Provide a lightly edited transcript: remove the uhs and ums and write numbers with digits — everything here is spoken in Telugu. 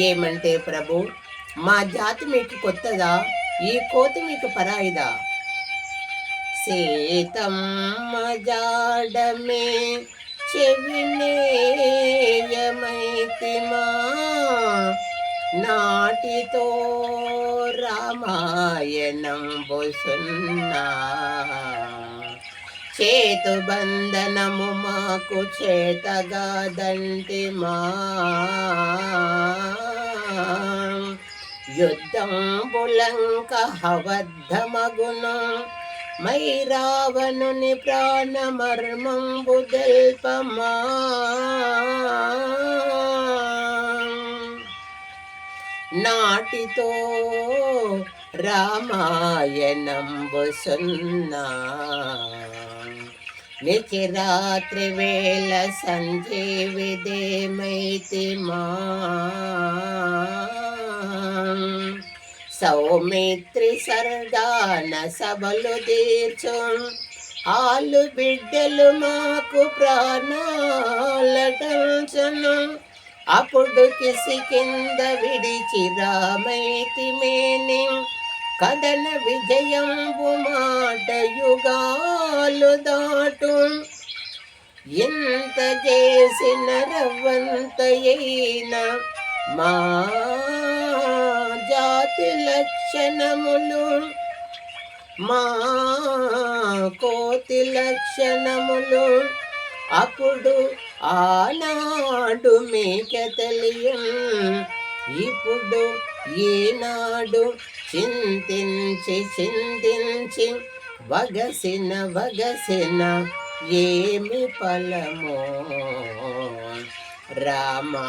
ఏమంటే ప్రభు, మా జాతి మీకు కొత్తదా? ఈ కోతి మీకు పరాయిదా? సీతమ్మ జాడమే చెవినేయమైతిమా, నాటితో రామాయణం బొసున్నా. చేతు బంధనము మాకు చేతగాదంటిమా, యుద్ధం బులంక హవద్ధమగును, మై రావణుని ప్రాణమర్మంబు దెల్పమా. నాటితో రామాయణంబు సున్నా, నిచిరాత్రి వేళ సంజీవిదేమైతిమా. సౌమిత్రి సర్దాన సభలు తీర్చు, ఆలు బిడ్డలు మాకు ప్రాణాలటంచను. అప్పుడు కిసికింద విడిచి రామైతిమేని, కదన విజయంబు మాట యుగాలు దాటు. ఇంత చేసిన రవ్వంతయైన మా జాతి లక్షణములు, మా కోతి లక్షణములు అప్పుడు ఆనాడు మీక తెలియం. ఇప్పుడు ఈనాడు చింతించి చింతించి వగసిన ఏమి ఫలమో రామా.